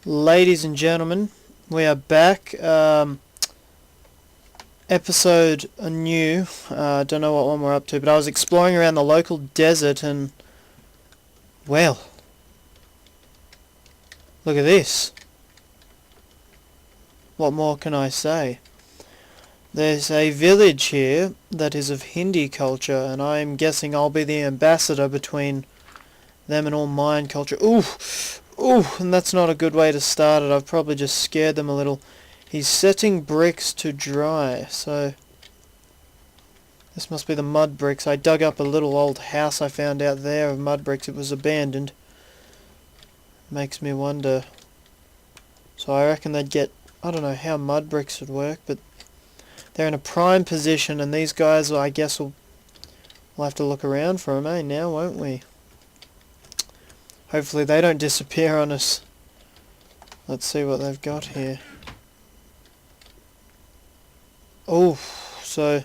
Ladies and gentlemen, we are back. Episode anew. Don't know what one we're up to, but I was exploring around the local desert and, well, look at this. What more can I say? There's a village here that is of Hindi culture, and I'm guessing I'll be the ambassador between them and all Mayan culture. Ooh! Ooh! And that's not a good way to start it. I've probably just scared them a little. He's setting bricks to dry, so this must be the mud bricks. I dug up a little old house I found out there of mud bricks. It was abandoned. Makes me wonder. So I reckon they'd get... I don't know how mud bricks would work, but they're in a prime position, and these guys, I guess, we'll have to look around for them, eh, now, won't we? Hopefully they don't disappear on us. Let's see what they've got here. Oh, so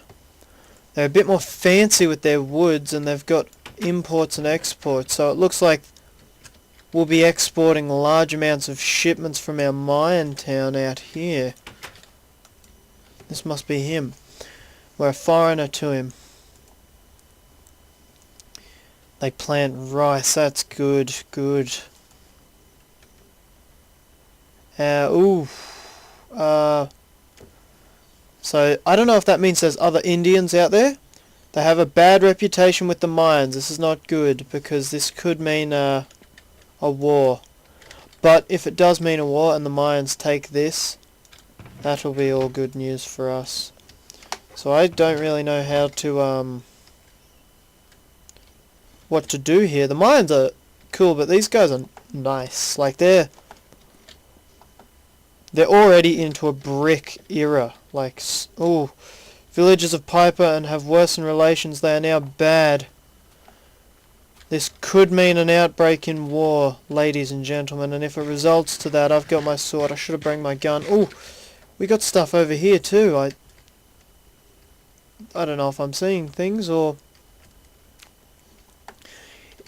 they're a bit more fancy with their woods, and they've got imports and exports, so it looks like we'll be exporting large amounts of shipments from our Mayan town out here. This must be him. We're a foreigner to him. They plant rice, that's good, good. So I don't know if that means there's other Indians out there. They have a bad reputation with the Mayans. This is not good, because this could mean a war. But if it does mean a war and the Mayans take this, that'll be all good news for us. So I don't really know how to, what to do here. The Mayans are cool, but these guys are nice. Like, they're already into a brick era. Like, ooh, villages of Piper and have worsened relations. They are now bad. This could mean an outbreak in war, ladies and gentlemen, and if it results to that, I've got my sword. I should have brought my gun. Ooh, we got stuff over here too. I don't know if I'm seeing things, or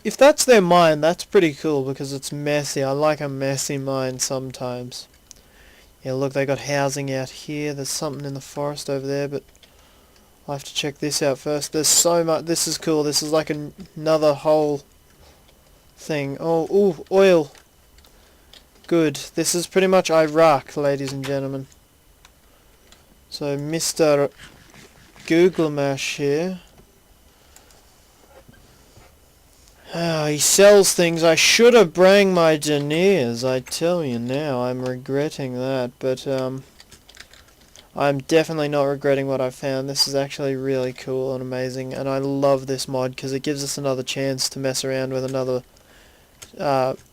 if that's their mine, that's pretty cool because it's messy. I like a messy mine sometimes. Yeah, look, they got housing out here. There's something in the forest over there, but I'll have to check this out first. There's so much. This is cool. This is like another whole thing. Oh, ooh, oil. Good. This is pretty much Iraq, ladies and gentlemen. So, Mr. Googlemash here. He sells things. I should have brought my deniers, I tell you now. I'm regretting that, but I'm definitely not regretting what I found. This is actually really cool and amazing, and I love this mod because it gives us another chance to mess around with another,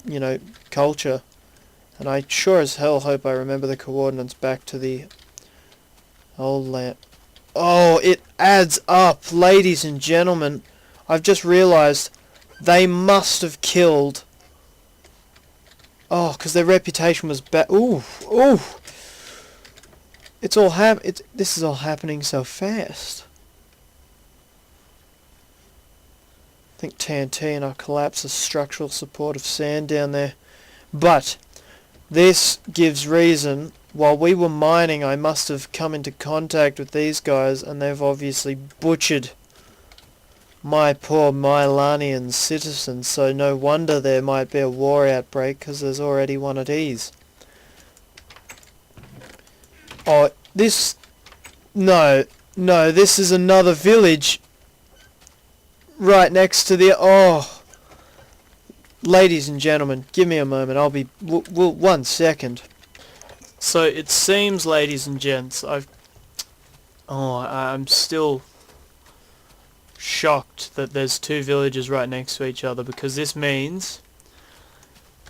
you know, culture. And I sure as hell hope I remember the coordinates back to the old land. Oh, it adds up, ladies and gentlemen. I've just realized they must have killed... Oh, because their reputation was bad. Ooh, ooh. This is all happening so fast. I think TNT and I'll collapse the structural support of sand down there. But this gives reason. While we were mining, I must have come into contact with these guys, and they've obviously butchered my poor Mylanian citizens, so no wonder there might be a war outbreak, because there's already one at ease. Oh, this... No, this is another village right next to the... Oh! Ladies and gentlemen, give me a moment, I'll be... 1 second. So, it seems, ladies and gents, I'm still shocked that there's two villages right next to each other, because this means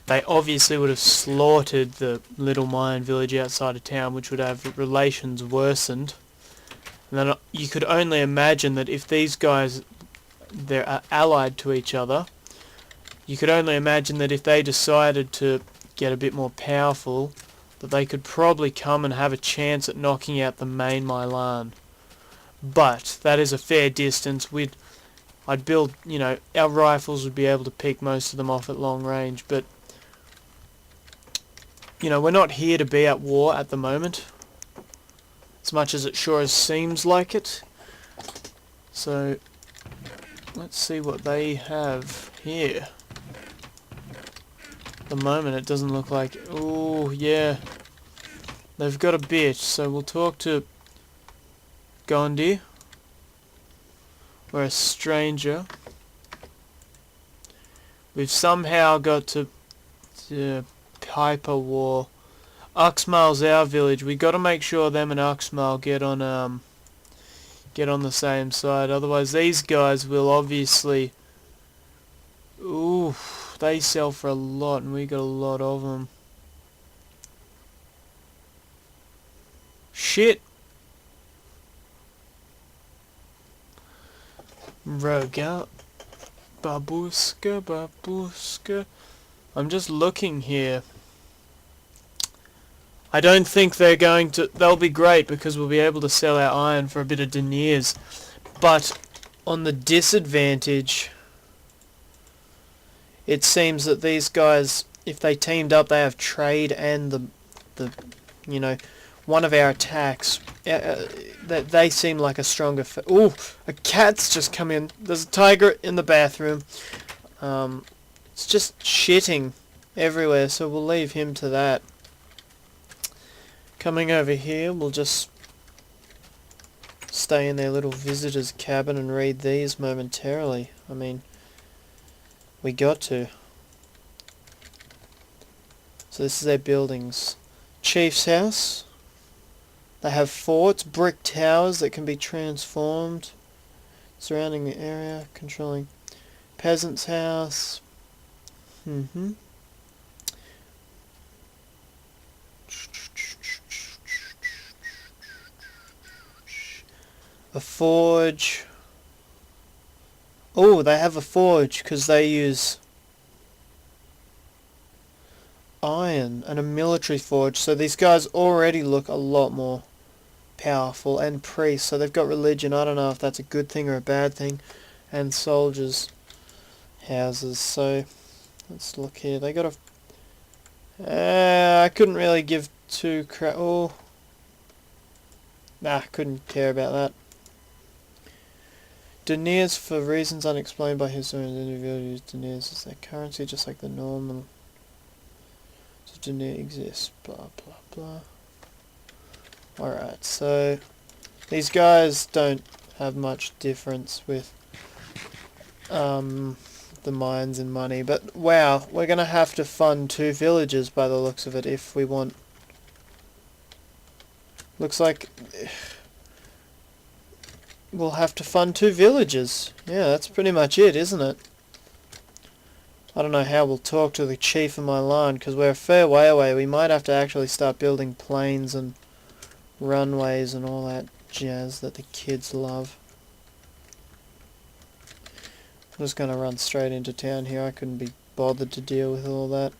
they obviously would have slaughtered the little Mayan village outside of town, which would have relations worsened. And then you could only imagine that if these guys, they're allied to each other, you could only imagine that if they decided to get a bit more powerful, that they could probably come and have a chance at knocking out the main Mylan. but that is a fair distance. I'd build, our rifles would be able to pick most of them off at long range, but we're not here to be at war at the moment, as much as it sure as seems like it. So let's see what they have here. At the moment it doesn't look like... Oh yeah, they've got a bit, so we'll talk to Gandhi. We're a stranger. We've somehow got to Piper War. Uxmal's our village. We got to make sure them and Uxmal get on the same side. Otherwise, these guys will obviously. Ooh, they sell for a lot, and we got a lot of them. Shit. Roga. Babuska. I'm just looking here. I don't think they're going to... They'll be great because we'll be able to sell our iron for a bit of deniers. But on the disadvantage, it seems that these guys, if they teamed up, they have trade and the one of our attacks. That they seem like a stronger... Ooh, a cat's just come in. There's a tiger in the bathroom. It's just shitting everywhere, so we'll leave him to that. Coming over here, we'll just stay in their little visitor's cabin and read these momentarily. I mean, we got to. So this is their buildings. Chief's house. They have forts, brick towers that can be transformed. Surrounding the area, controlling peasant's house. A forge. Oh, they have a forge because they use iron, and a military forge. So these guys already look a lot more powerful, and priests. So they've got religion. I don't know if that's a good thing or a bad thing. And soldiers' houses. So let's look here. They got a... I couldn't really give two crap. Oh, nah, couldn't care about that. Deniers, for reasons unexplained by his own individual, use deniers as their currency, just like the normal. So denier exists. Blah blah blah. Alright, so these guys don't have much difference with the mines and money, but wow, we're gonna have to fund 2 villages by the looks of it if we want. Looks like we'll have to fund 2 villages. Yeah, that's pretty much it, isn't it? I don't know how we'll talk to the chief of my line, because we're a fair way away. We might have to actually start building planes and runways and all that jazz that the kids love. I'm just going to run straight into town here. I couldn't be bothered to deal with all that.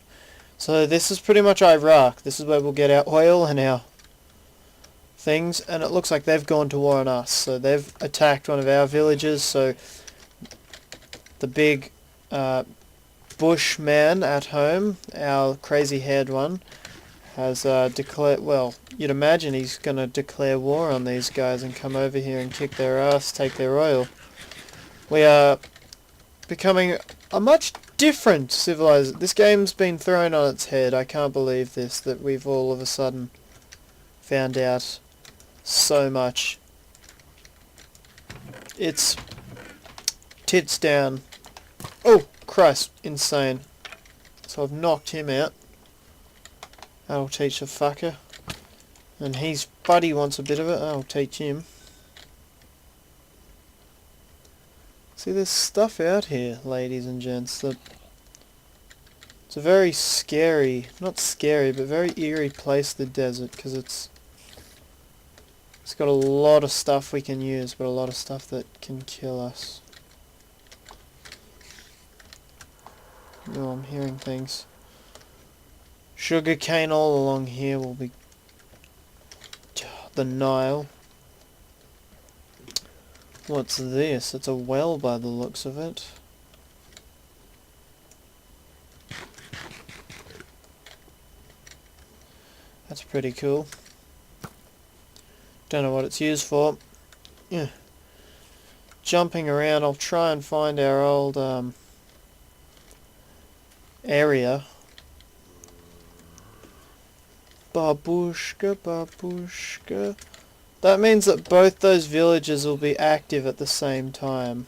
So this is pretty much Iraq. This is where we'll get our oil and our things, and it looks like they've gone to war on us. So they've attacked one of our villages, so the big Bushman at home, our crazy haired one, has declared, well, you'd imagine he's going to declare war on these guys and come over here and kick their ass, take their oil. We are becoming a much different civilization. This game's been thrown on its head. I can't believe this, that we've all of a sudden found out so much. It's tits down. Oh, Christ, insane. So I've knocked him out. That'll teach the fucker. And his buddy wants a bit of it. I'll teach him. See, there's stuff out here, ladies and gents, that it's a very scary, not scary, but very eerie place, the desert, because it's got a lot of stuff we can use, but a lot of stuff that can kill us. Oh, I'm hearing things. Sugar cane all along here will be the Nile. What's this? It's a well by the looks of it. That's pretty cool. Don't know what it's used for. Yeah. Jumping around, I'll try and find our old area. Babushka, babushka. That means that both those villages will be active at the same time.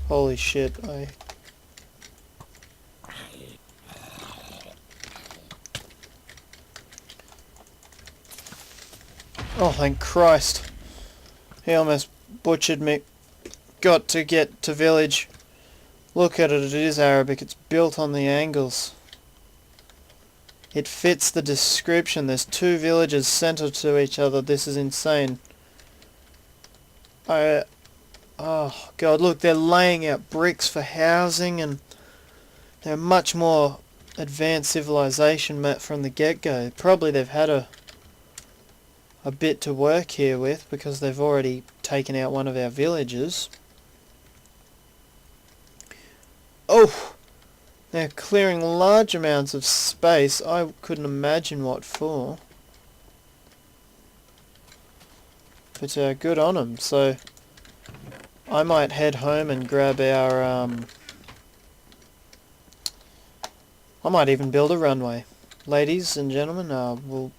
Holy shit, Oh, thank Christ. He almost butchered me. Got to get to village. Look at it, it is Arabic. It's built on the angles. It fits the description. There's two villages centered to each other. This is insane. Oh God, look, they're laying out bricks for housing, and they're much more advanced civilization from the get-go. Probably they've had a bit to work here with, because they've already taken out one of our villages. Oh! They're clearing large amounts of space. I couldn't imagine what for. But good on them. So I might head home and grab our... I might even build a runway. Ladies and gentlemen, we'll...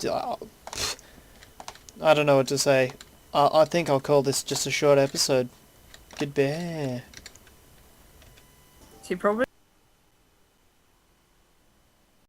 I don't know what to say. I think I'll call this just a short episode. Goodbye. She probably